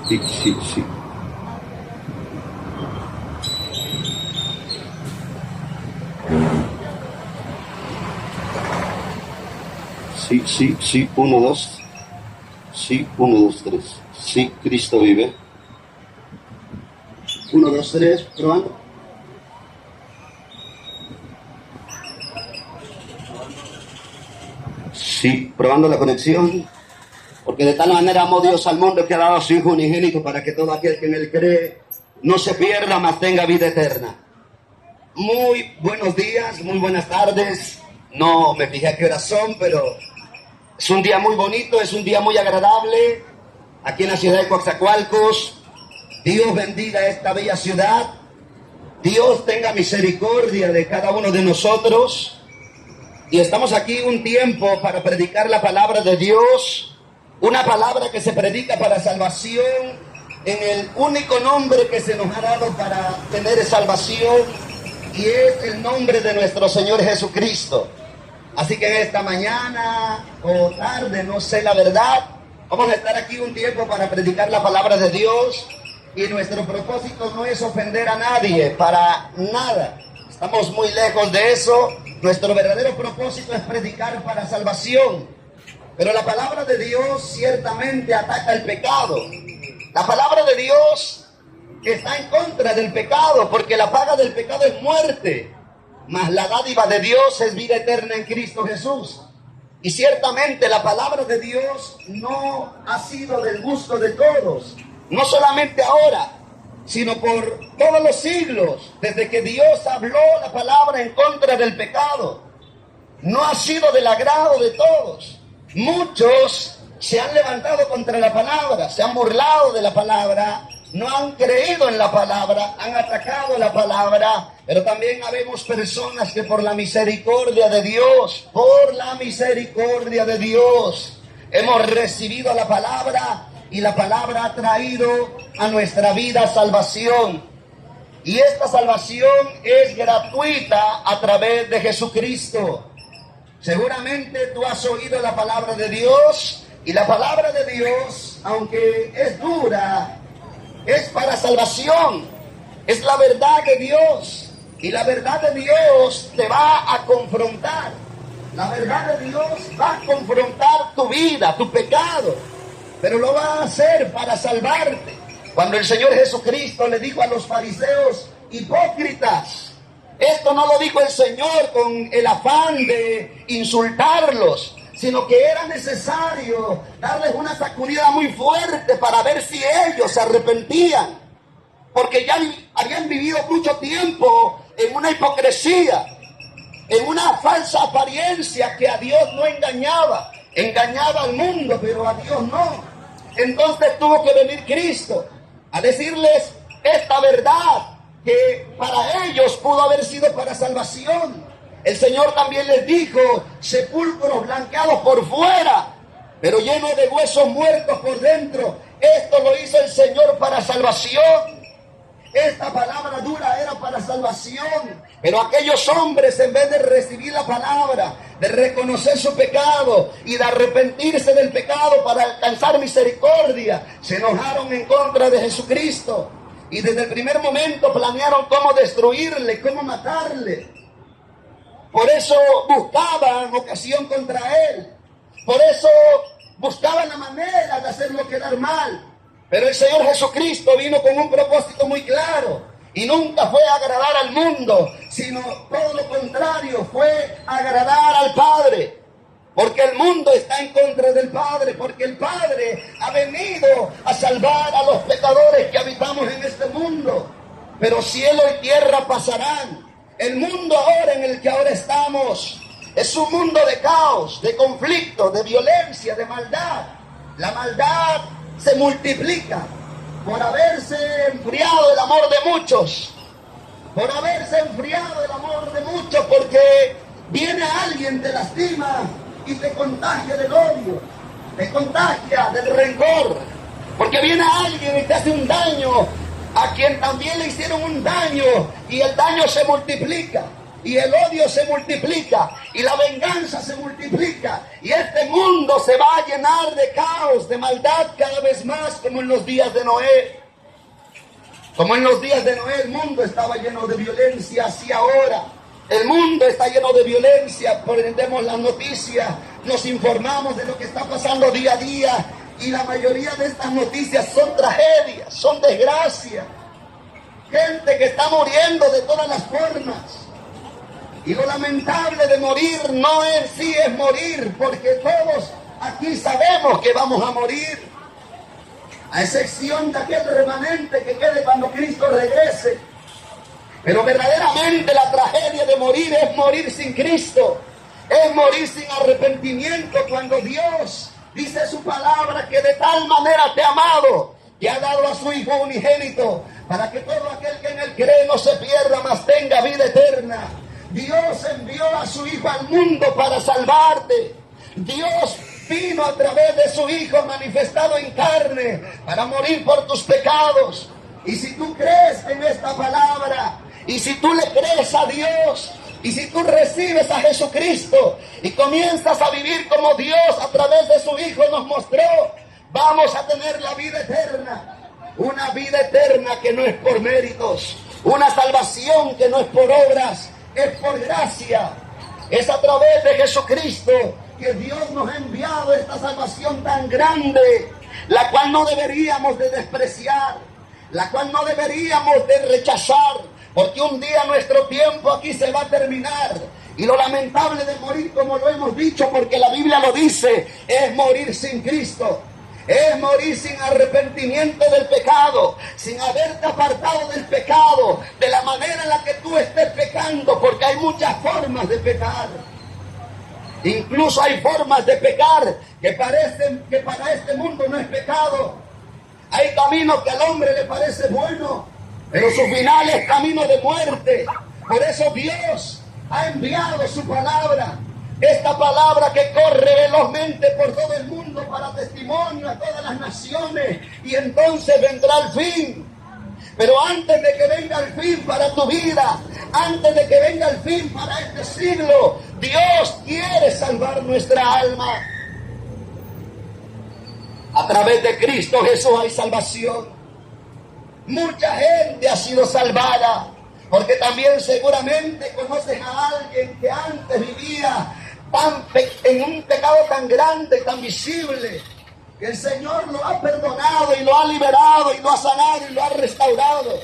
Sí, sí, sí. Sí, sí, sí, 1, 2. Sí, 1, 2, 3. Sí, Cristo vive. 1, 2, 3, probando. Sí, probando la conexión. Porque de tal manera amó Dios al mundo que ha dado a su Hijo unigénito para que todo aquel que en él cree no se pierda, mas tenga vida eterna. Muy buenos días, muy buenas tardes. No me fijé a qué horas son, pero es un día muy bonito, es un día muy agradable aquí en la ciudad de Coatzacoalcos. Dios bendiga esta bella ciudad. Dios tenga misericordia de cada uno de nosotros. Y estamos aquí un tiempo para predicar la palabra de Dios. Una palabra que se predica para salvación en el único nombre que se nos ha dado para tener salvación, y es el nombre de nuestro Señor Jesucristo. Así que en esta mañana o tarde, no sé la verdad, vamos a estar aquí un tiempo para predicar la palabra de Dios. Y nuestro propósito no es ofender a nadie, para nada. Estamos muy lejos de eso. Nuestro verdadero propósito es predicar para salvación. Pero la palabra de Dios ciertamente ataca el pecado. La palabra de Dios está en contra del pecado, porque la paga del pecado es muerte, mas la dádiva de Dios es vida eterna en Cristo Jesús. Y ciertamente la palabra de Dios no ha sido del gusto de todos, no solamente ahora, sino por todos los siglos, desde que Dios habló la palabra en contra del pecado. No ha sido del agrado de todos. Muchos se han levantado contra la palabra, se han burlado de la palabra, no han creído en la palabra, han atacado la palabra. Pero también habemos personas que por la misericordia de Dios, hemos recibido la palabra, y la palabra ha traído a nuestra vida salvación. Y esta salvación es gratuita a través de Jesucristo. Seguramente tú has oído la palabra de Dios, y la palabra de Dios, aunque es dura, es para salvación. Es la verdad de Dios, y la verdad de Dios te va a confrontar. La verdad de Dios va a confrontar tu vida, tu pecado, pero lo va a hacer para salvarte. Cuando el Señor Jesucristo le dijo a los fariseos hipócritas, esto no lo dijo el Señor con el afán de insultarlos, sino que era necesario darles una sacudida muy fuerte para ver si ellos se arrepentían, porque ya habían vivido mucho tiempo en una hipocresía, en una falsa apariencia que a Dios no engañaba. Engañaba al mundo, pero a Dios no. Entonces tuvo que venir Cristo a decirles esta verdad, que para ellos pudo haber sido para salvación. El Señor también les dijo, sepulcros blanqueados por fuera, pero llenos de huesos muertos por dentro. Esto lo hizo el Señor para salvación. Esta palabra dura era para salvación, pero aquellos hombres, en vez de recibir la palabra, de reconocer su pecado y de arrepentirse del pecado para alcanzar misericordia, se enojaron en contra de Jesucristo, y desde el primer momento planearon cómo destruirle, cómo matarle. Por eso buscaban ocasión contra él, por eso buscaban la manera de hacerlo quedar mal. Pero el Señor Jesucristo vino con un propósito muy claro, y nunca fue agradar al mundo, sino todo lo contrario, fue agradar al Padre. Porque el mundo está en contra del Padre, porque el Padre ha venido a salvar a los pecadores que habitamos en este mundo. Pero cielo y tierra pasarán. El mundo ahora en el que ahora estamos es un mundo de caos, de conflicto, de violencia, de maldad. La maldad se multiplica por haberse enfriado el amor de muchos, porque viene alguien, te lastima y te contagia del odio, te contagia del rencor, porque viene alguien y te hace un daño a quien también le hicieron un daño, y el daño se multiplica. y el odio se multiplica y la venganza se multiplica y este mundo se va a llenar de caos, de maldad cada vez más, como en los días de Noé. Como en los días de Noé el mundo estaba lleno de violencia, así ahora el mundo está lleno de violencia. Prendemos las noticias, nos informamos de lo que está pasando día a día y la mayoría de estas noticias son tragedias, son desgracias. Gente que está muriendo de todas las formas. Y lo lamentable de morir no en sí es morir, porque todos aquí sabemos que vamos a morir, a excepción de aquel remanente que quede cuando Cristo regrese. Pero verdaderamente la tragedia de morir es morir sin Cristo, es morir sin arrepentimiento, cuando Dios dice su palabra que de tal manera te ha amado, que ha dado a su Hijo unigénito, para que todo aquel que en él cree no se pierda, mas tenga vida eterna. Dios envió a su Hijo al mundo para salvarte. Dios vino a través de su Hijo manifestado en carne para morir por tus pecados. Y si tú crees en esta palabra, y si tú le crees a Dios, y si tú recibes a Jesucristo y comienzas a vivir como Dios a través de su Hijo nos mostró, vamos a tener la vida eterna. Una vida eterna que no es por méritos, una salvación que no es por obras, es por gracia. Es a través de Jesucristo que Dios nos ha enviado esta salvación tan grande, la cual no deberíamos de despreciar, la cual no deberíamos de rechazar, porque un día nuestro tiempo aquí se va a terminar. Y lo lamentable de morir, como lo hemos dicho, porque la Biblia lo dice, es morir sin Cristo. Es morir sin arrepentimiento del pecado, sin haberte apartado del pecado, de la manera en la que tú estés pecando, porque hay muchas formas de pecar. Incluso hay formas de pecar que parecen que para este mundo no es pecado. Hay caminos que al hombre le parece bueno, pero su final es camino de muerte. Por eso Dios ha enviado su palabra, esta palabra que corre velozmente por todo el mundo para testimonio a todas las naciones, y entonces vendrá el fin. Pero antes de que venga el fin para tu vida, antes de que venga el fin para este siglo, Dios quiere salvar nuestra alma. A través de Cristo Jesús hay salvación. Mucha gente ha sido salvada, porque también seguramente conoces a alguien que antes vivía en un pecado tan grande, tan visible, que el Señor lo ha perdonado y lo ha liberado y lo ha sanado y lo ha restaurado.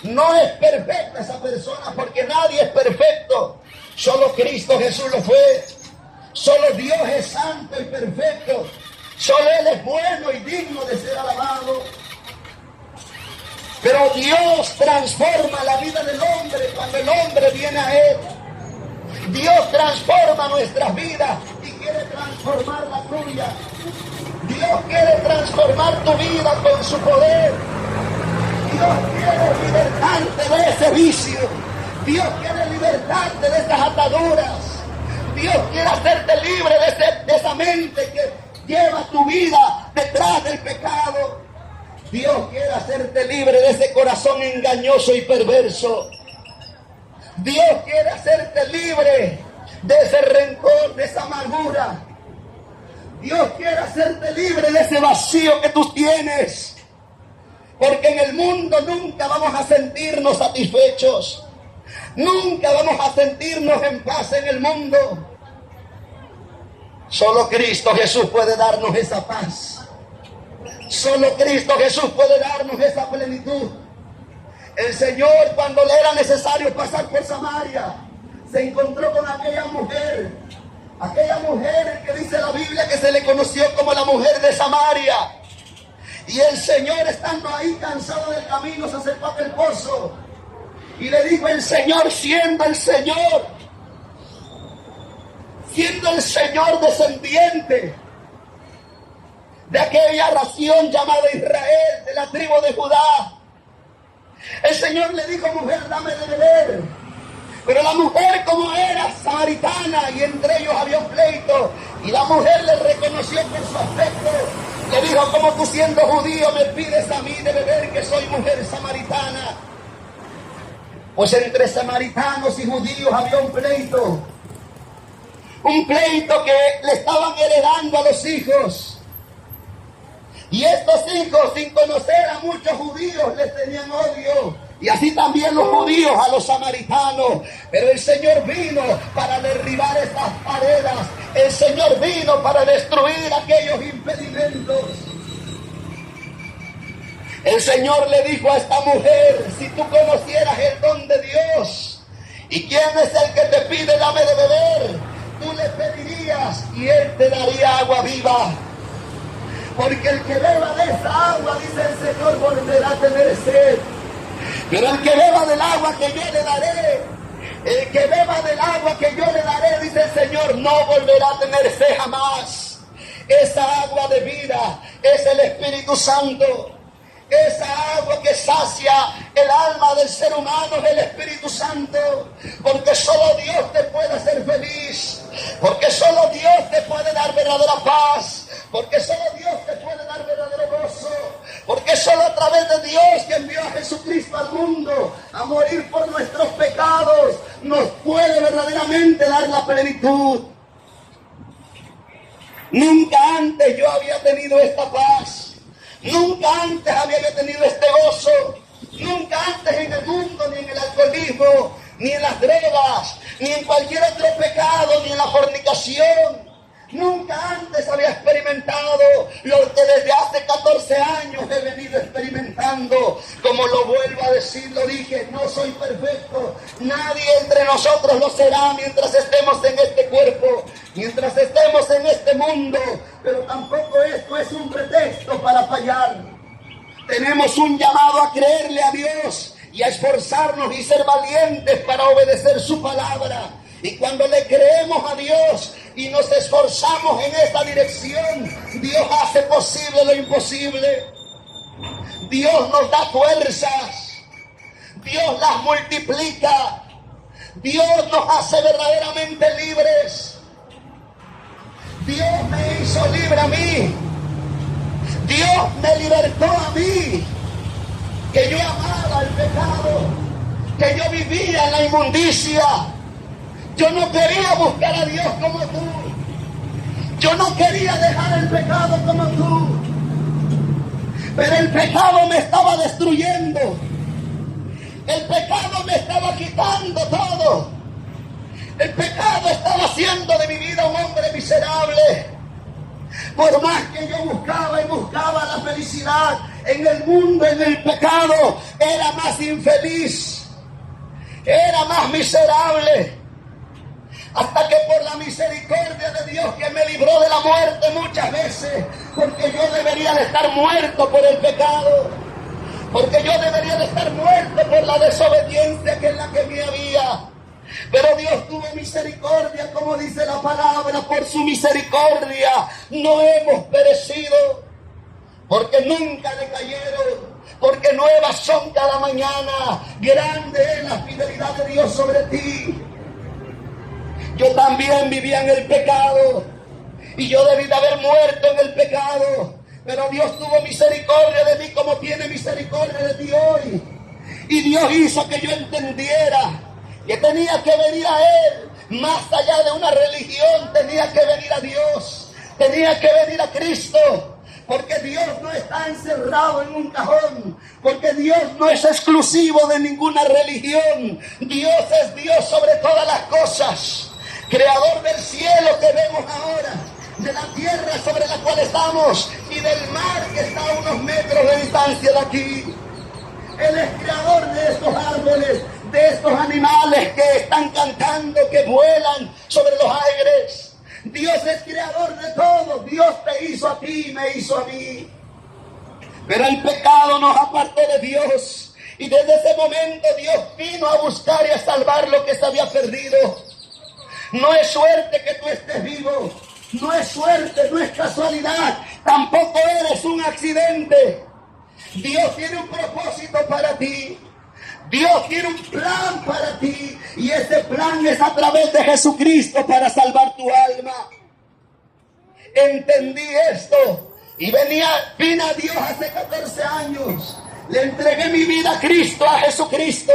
No es perfecta esa persona, porque nadie es perfecto. Solo Cristo Jesús lo fue. Solo Dios es santo y perfecto. Solo Él es bueno y digno de ser alabado. Pero Dios transforma la vida del hombre cuando el hombre viene a Él. Dios transforma nuestras vidas y quiere transformar la tuya. Dios quiere transformar tu vida con su poder. Dios quiere libertarte de ese vicio. Dios quiere libertarte de esas ataduras. Dios quiere hacerte libre de esa mente que lleva tu vida detrás del pecado. Dios quiere hacerte libre de ese corazón engañoso y perverso. Dios quiere hacerte libre de ese rencor, de esa amargura. Dios quiere hacerte libre de ese vacío que tú tienes. Porque en el mundo nunca vamos a sentirnos satisfechos. Nunca vamos a sentirnos en paz en el mundo. Solo Cristo Jesús puede darnos esa paz. Solo Cristo Jesús puede darnos esa plenitud. El Señor, cuando le era necesario pasar por Samaria, se encontró con aquella mujer que dice la Biblia que se le conoció como la mujer de Samaria. Y el Señor, estando ahí cansado del camino, se acercó a aquel pozo y le dijo: el Señor, siendo el Señor descendiente de aquella nación llamada Israel, de la tribu de Judá, el Señor le dijo: mujer, dame de beber. Pero la mujer, como era samaritana y entre ellos había un pleito, y la mujer le reconoció por su aspecto, le dijo: como tú siendo judío me pides a mí de beber, que soy mujer samaritana. Pues entre samaritanos y judíos había un pleito que le estaban heredando a los hijos. Y estos hijos, sin conocer a muchos judíos, les tenían odio. Y así también los judíos a los samaritanos. Pero el Señor vino para derribar estas paredes. El Señor vino para destruir aquellos impedimentos. El Señor le dijo a esta mujer: si tú conocieras el don de Dios, y quién es el que te pide dame de beber, tú le pedirías y Él te daría agua viva. Porque el que beba de esa agua, dice el Señor, volverá a tener sed. Pero el que beba del agua que yo le daré, el que beba del agua que yo le daré, dice el Señor, no volverá a tener sed jamás. Esa agua de vida es el Espíritu Santo. Esa agua que sacia el alma del ser humano es el Espíritu Santo. Porque solo Dios te puede hacer feliz. Porque solo Dios te puede dar verdadera paz. Porque solo Dios te puede dar verdadero gozo. Porque solo a través de Dios, que envió a Jesucristo al mundo a morir por nuestros pecados, nos puede verdaderamente dar la plenitud. Nunca antes yo había tenido esta paz. Nunca antes había yo tenido este gozo. Nunca antes en el mundo, ni en el alcoholismo, ni en las drogas, ni en cualquier otro pecado, ni en la fornicación. Nunca antes había experimentado lo que desde hace 14 años he venido experimentando. Como lo vuelvo a decir, lo dije, no soy perfecto. Nadie entre nosotros lo será mientras estemos en este cuerpo, mientras estemos en este mundo. Pero tampoco esto es un pretexto para fallar. Tenemos un llamado a creerle a Dios y a esforzarnos y ser valientes para obedecer su palabra. Y cuando le creemos a Dios y nos esforzamos en esta dirección, Dios hace posible lo imposible. Dios nos da fuerzas. Dios las multiplica. Dios nos hace verdaderamente libres. Dios me hizo libre a mí. Dios me libertó a mí. Que yo amaba el pecado. Que yo vivía en la inmundicia. Yo no quería buscar a Dios como tú. Yo no quería dejar el pecado como tú. Pero el pecado me estaba destruyendo. El pecado me estaba quitando todo. El pecado estaba haciendo de mi vida un hombre miserable. Por más que yo buscaba y buscaba la felicidad en el mundo, en el pecado, era más infeliz. Era más miserable. Hasta que por la misericordia de Dios, que me libró de la muerte muchas veces, porque yo debería de estar muerto por el pecado, porque yo debería de estar muerto por la desobediencia que es la que me había. Pero Dios tuvo misericordia, como dice la palabra, por su misericordia no hemos perecido, porque nunca decayeron, porque nuevas son cada mañana, grande es la fidelidad de Dios sobre ti. Yo también vivía en el pecado y yo debí de haber muerto en el pecado, pero Dios tuvo misericordia de mí como tiene misericordia de ti hoy. Y Dios hizo que yo entendiera que tenía que venir a Él, más allá de una religión, tenía que venir a Dios, tenía que venir a Cristo, porque Dios no está encerrado en un cajón, porque Dios no es exclusivo de ninguna religión. Dios es Dios sobre todas las cosas. Creador del cielo que vemos ahora, de la tierra sobre la cual estamos y del mar que está a unos metros de distancia de aquí. Él es creador de estos árboles, de estos animales que están cantando, que vuelan sobre los aires. Dios es creador de todo. Dios te hizo a ti y me hizo a mí. Pero el pecado nos apartó de Dios. Y desde ese momento Dios vino a buscar y a salvar lo que se había perdido. No es suerte que tú estés vivo, no es suerte, no es casualidad, tampoco eres un accidente. Dios tiene un propósito para ti, Dios tiene un plan para ti, y ese plan es a través de Jesucristo para salvar tu alma. Entendí esto y vine a Dios hace 14 años, le entregué mi vida a Cristo, a Jesucristo.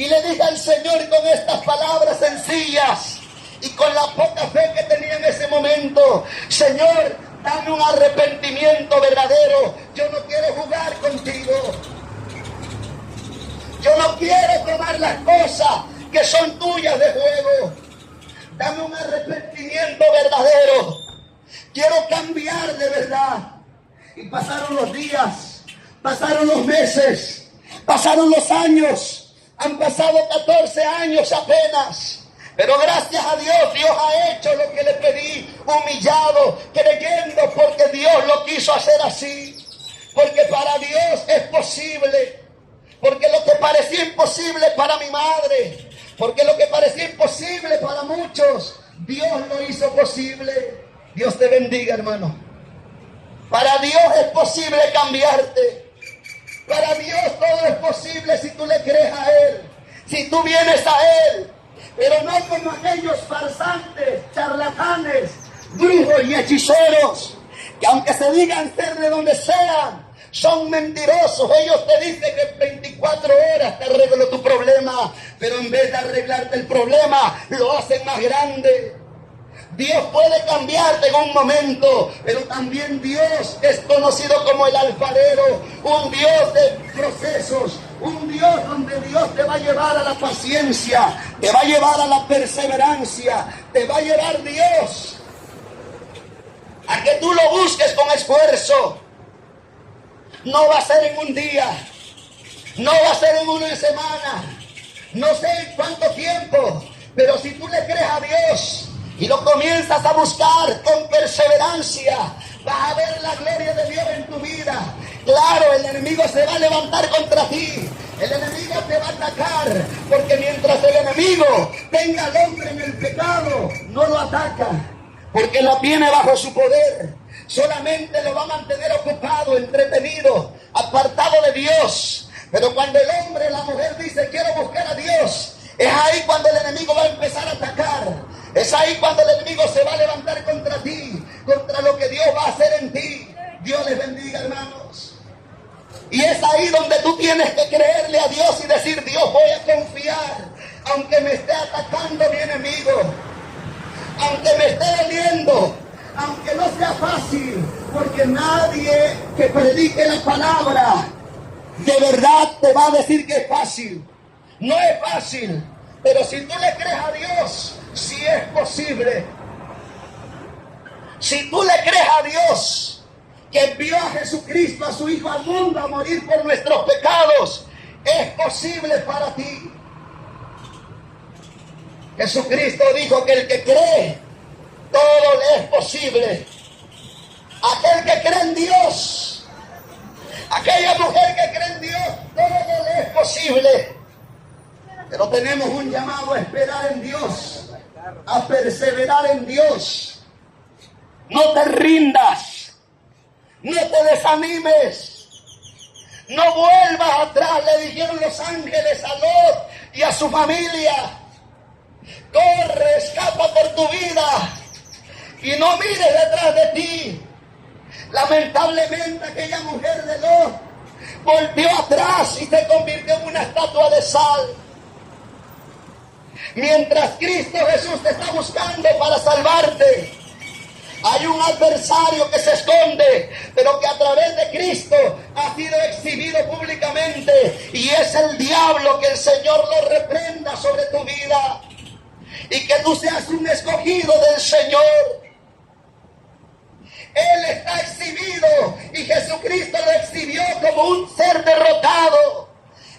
Y le dije al Señor con estas palabras sencillas y con la poca fe que tenía en ese momento: Señor, dame un arrepentimiento verdadero. Yo no quiero jugar contigo. Yo no quiero tomar las cosas que son tuyas de juego. Dame un arrepentimiento verdadero. Quiero cambiar de verdad. Y pasaron los días, pasaron los meses, pasaron los años. Han pasado 14 años apenas. Pero gracias a Dios, Dios ha hecho lo que le pedí, humillado, creyendo, porque Dios lo quiso hacer así. Porque para Dios es posible. Porque lo que parecía imposible para mi madre, porque lo que parecía imposible para muchos, Dios lo hizo posible. Dios te bendiga, hermano. Para Dios es posible cambiarte. Para Dios todo es posible si tú le crees a Él, si tú vienes a Él. Pero no como aquellos farsantes, charlatanes, brujos y hechiceros, que aunque se digan ser de donde sean, son mentirosos. Ellos te dicen que en 24 horas te arreglo tu problema, pero en vez de arreglarte el problema, lo hacen más grande. Dios puede cambiarte en un momento, pero también Dios es conocido como el alfarero, un Dios de procesos, un Dios donde Dios te va a llevar a la paciencia, te va a llevar a la perseverancia, te va a llevar Dios a que tú lo busques con esfuerzo. No va a ser en un día, no va a ser en una semana, no sé en cuánto tiempo, pero si tú le crees a Dios y lo comienzas a buscar con perseverancia, vas a ver la gloria de Dios en tu vida. Claro, el enemigo se va a levantar contra ti, el enemigo te va a atacar, porque mientras el enemigo tenga al hombre en el pecado, no lo ataca, porque lo tiene bajo su poder. Solamente lo va a mantener ocupado, entretenido, apartado de Dios. Pero cuando el hombre, la mujer dice quiero buscar a Dios, es ahí cuando el enemigo va a empezar a atacar. Es ahí cuando el enemigo se va a levantar contra ti, contra lo que Dios va a hacer en ti. Dios les bendiga, hermanos. Y es ahí donde tú tienes que creerle a Dios y decir: Dios, voy a confiar, aunque me esté atacando mi enemigo, aunque me esté doliendo, aunque no sea fácil, porque nadie que predique la palabra de verdad te va a decir que es fácil. No es fácil, pero si tú le crees a Dios, sí es posible. Si tú le crees a Dios, que envió a Jesucristo, a su Hijo al mundo a morir por nuestros pecados, es posible para ti. Jesucristo dijo que el que cree, todo le es posible. Aquel que cree en Dios, aquella mujer que cree en Dios, todo le es posible. Pero tenemos un llamado a esperar en Dios, a perseverar en Dios. No te rindas, no te desanimes, no vuelvas atrás, le dijeron los ángeles a Lot y a su familia. Corre, escapa por tu vida y no mires detrás de ti. Lamentablemente aquella mujer de Lot volteó atrás y se convirtió en una estatua de sal. Mientras Cristo Jesús te está buscando para salvarte, hay un adversario que se esconde, pero que a través de Cristo ha sido exhibido públicamente, y es el diablo. Que el Señor lo reprenda sobre tu vida y que tú seas un escogido del Señor. Él está exhibido y Jesucristo lo exhibió como un ser derrotado.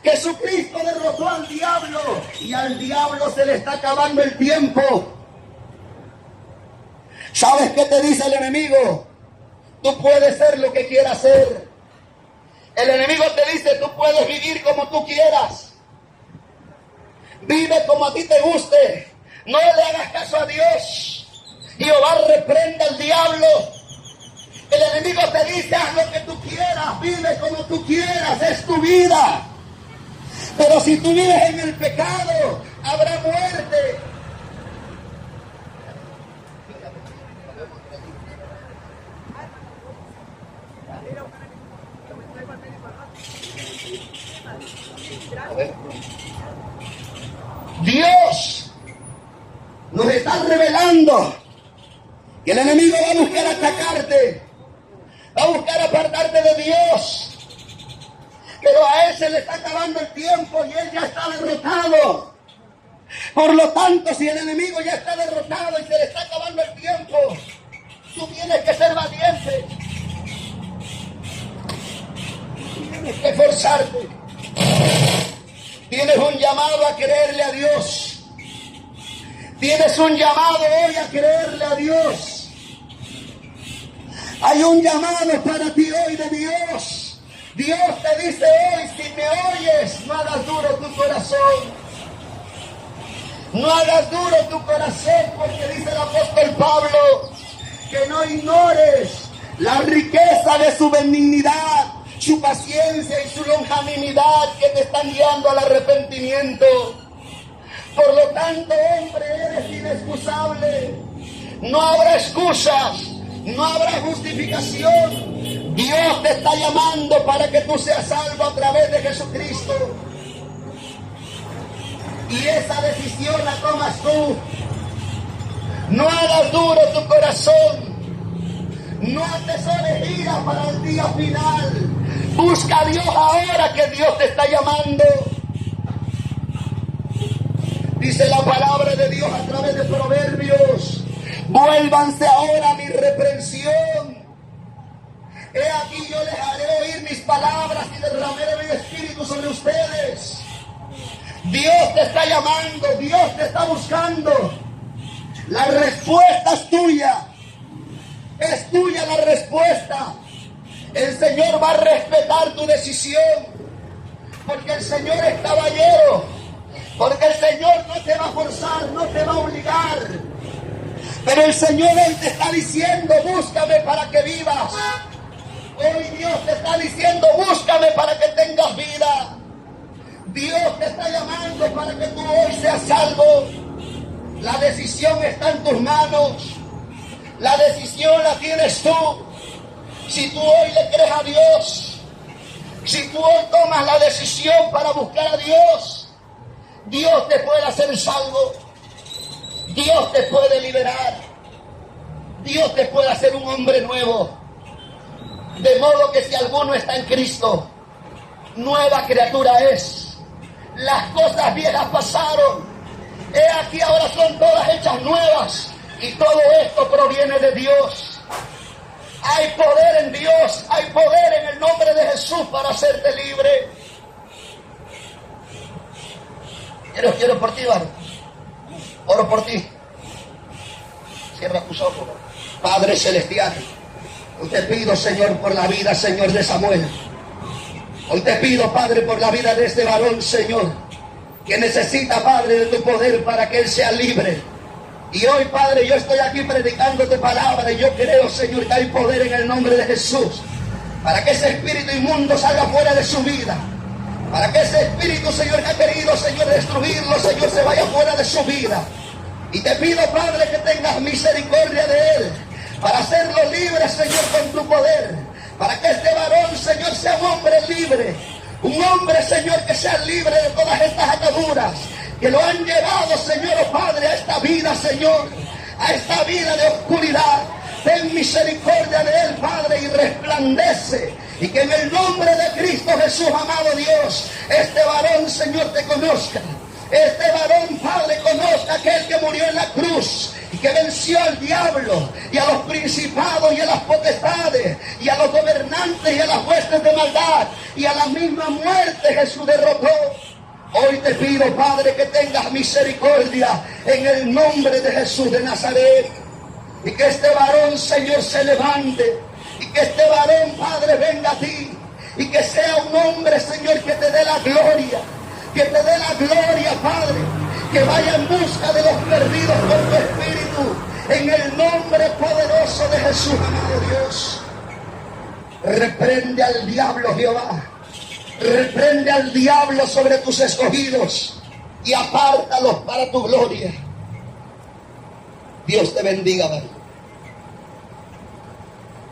Jesucristo derrotó al diablo y al diablo se le está acabando el tiempo. ¿Sabes qué te dice el enemigo? Tú puedes ser lo que quieras ser. El enemigo te dice: tú puedes vivir como tú quieras. Vive como a ti te guste. No le hagas caso a Dios. Jehová reprenda al diablo. El enemigo te dice: haz lo que tú quieras, vive como tú quieras, es tu vida. Pero si tú vives en el pecado, habrá muerte. Nos está revelando que el enemigo va a buscar atacarte, va a buscar apartarte de Dios. Pero a él se le está acabando el tiempo y él ya está derrotado. Por lo tanto, si el enemigo ya está derrotado y se le está acabando el tiempo, tú tienes que ser valiente. Tienes que esforzarte. Tienes un llamado a creerle a Dios. Tienes un llamado hoy a creerle a Dios. Hay un llamado para ti hoy de Dios. Dios te dice hoy, si me oyes, no hagas duro tu corazón. No hagas duro tu corazón, porque dice el apóstol Pablo, que no ignores la riqueza de su benignidad, su paciencia y su longanimidad que te están guiando al arrepentimiento. Por lo tanto, hombre, eres inexcusable. No habrá excusas, no habrá justificación. Dios te está llamando para que tú seas salvo a través de Jesucristo. Y esa decisión la tomas tú. No hagas duro tu corazón. No atesores ira para el día final. Busca a Dios ahora que Dios te está llamando. Dice la palabra de Dios a través de Proverbios: vuélvanse ahora a mi reprensión. He aquí yo les haré oír mis palabras y derramaré mi espíritu sobre ustedes. Dios te está llamando, Dios te está buscando. La respuesta es tuya. Es tuya la respuesta. El Señor va a respetar tu decisión, porque el Señor es caballero, porque el Señor no te va a forzar, no te va a obligar. Pero el Señor hoy te está diciendo: búscame para que vivas. Hoy Dios te está diciendo: búscame para que tengas vida. Dios te está llamando para que tú hoy seas salvo. La decisión está en tus manos. La decisión la tienes tú. Si tú hoy le crees a Dios, si tú hoy tomas la decisión para buscar a Dios, Dios te puede hacer salvo. Dios te puede liberar. Dios te puede hacer un hombre nuevo. De modo que si alguno está en Cristo, nueva criatura es. Las cosas viejas pasaron. He aquí ahora son todas hechas nuevas. Y todo esto proviene de Dios. Hay poder en Dios. Hay poder en el nombre de Jesús para hacerte libre. Quiero por ti, varón. Oro por ti. Cierra tus ojos. Padre Celestial, hoy te pido, Señor, por la vida, Señor, de Samuel. Hoy te pido, Padre, por la vida de este varón, Señor, que necesita, Padre, de tu poder para que él sea libre. Y hoy, Padre, yo estoy aquí predicándote palabra y yo creo, Señor, que hay poder en el nombre de Jesús para que ese espíritu inmundo salga fuera de su vida. Para que ese espíritu, Señor, que ha querido, Señor, destruirlo, Señor, se vaya fuera de su vida. Y te pido, Padre, que tengas misericordia de él, para hacerlo libre, Señor, con tu poder. Para que este varón, Señor, sea un hombre libre. Un hombre, Señor, que sea libre de todas estas ataduras que lo han llevado, Señor, oh Padre, a esta vida, Señor, a esta vida de oscuridad. Ten misericordia de él, Padre, y resplandece. Y que en el nombre de Cristo Jesús, amado Dios, este varón, Señor, te conozca. Este varón, Padre, conozca a aquel que murió en la cruz y que venció al diablo y a los principados y a las potestades y a los gobernantes y a las huestes de maldad y a la misma muerte Jesús derrotó. Hoy te pido, Padre, que tengas misericordia en el nombre de Jesús de Nazaret. Y que este varón, Señor, se levante. Y que este varón, Padre, venga a ti. Y que sea un hombre, Señor, que te dé la gloria. Que te dé la gloria, Padre. Que vaya en busca de los perdidos con tu espíritu. En el nombre poderoso de Jesús, amado Dios. Reprende al diablo, Jehová. Reprende al diablo sobre tus escogidos. Y apártalos para tu gloria. Dios te bendiga, María.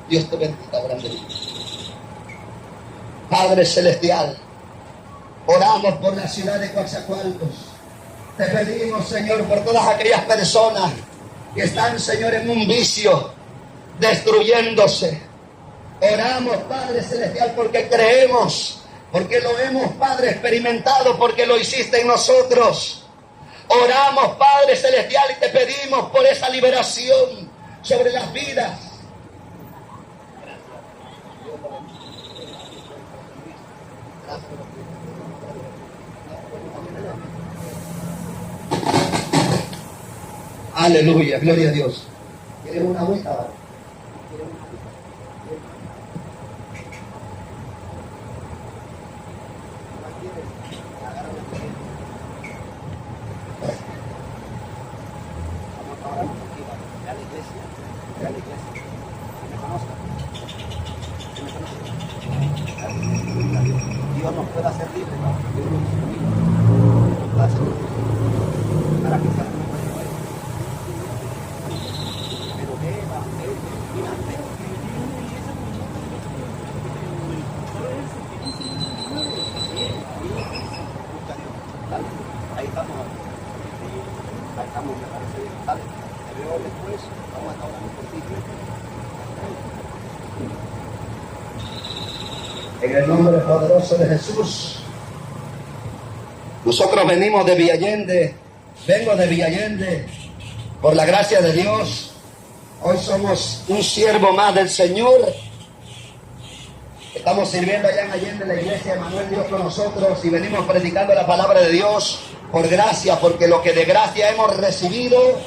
Dios te bendiga, grande Dios. Padre Celestial, oramos por la ciudad de Coatzacoalcos. Te pedimos, Señor, por todas aquellas personas que están, Señor, en un vicio, destruyéndose. Oramos, Padre Celestial, porque creemos, porque lo hemos, Padre, experimentado, porque lo hiciste en nosotros. Oramos, Padre Celestial, y te pedimos por esa liberación sobre las vidas. Aleluya, gloria a Dios. ¿Quieres una agüita? Dios nos pueda hacer libres, ¿no? Para que sea ahí estamos, me parece bien. Dale, te veo después, vamos a estar hablando por ti. En el nombre poderoso de Jesús. Nosotros venimos de Villallende, vengo de Villallende, por la gracia de Dios. Hoy somos un siervo más del Señor. Estamos sirviendo allá en Allende, la iglesia de Manuel Dios con nosotros, y venimos predicando la palabra de Dios por gracia, porque lo que de gracia hemos recibido,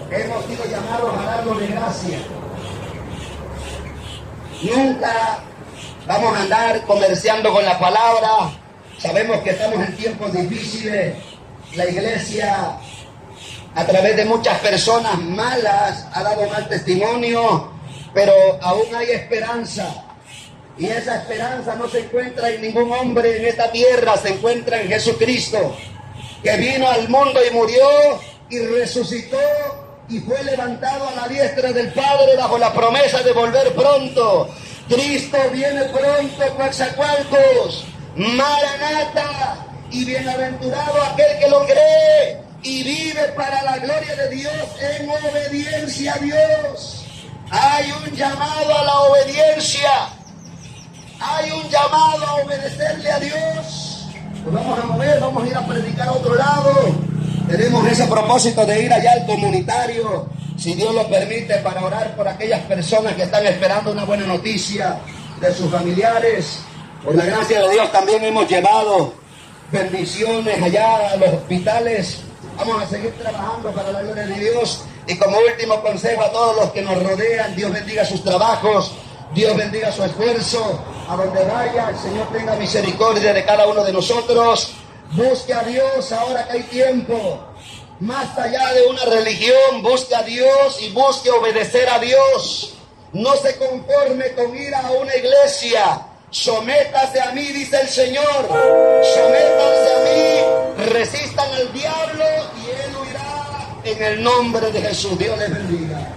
hemos sido llamados a darlo de gracia. Nunca vamos a andar comerciando con la palabra. Sabemos que estamos en tiempos difíciles. La iglesia, a través de muchas personas malas, ha dado mal testimonio, pero aún hay esperanza. Y esa esperanza no se encuentra en ningún hombre en esta tierra, se encuentra en Jesucristo, que vino al mundo y murió y resucitó y fue levantado a la diestra del Padre bajo la promesa de volver pronto. Cristo viene pronto, Coatzacoalcos, Maranata, y bienaventurado aquel que lo cree y vive para la gloria de Dios en obediencia a Dios. Hay un llamado a la obediencia. Hay un llamado a obedecerle a Dios. Nos vamos a mover, vamos a ir a predicar a otro lado. Tenemos ese propósito de ir allá al comunitario, si Dios lo permite, para orar por aquellas personas que están esperando una buena noticia de sus familiares. Por la gracia de Dios también hemos llevado bendiciones allá a los hospitales. Vamos a seguir trabajando para la gloria de Dios. Y como último consejo a todos los que nos rodean, Dios bendiga sus trabajos, Dios bendiga su esfuerzo. A donde vaya, el Señor tenga misericordia de cada uno de nosotros. Busque a Dios ahora que hay tiempo. Más allá de una religión, busque a Dios y busque obedecer a Dios. No se conforme con ir a una iglesia. Sométase a mí, dice el Señor. Sométanse a mí, resistan al diablo y él huirá en el nombre de Jesús. Dios les bendiga.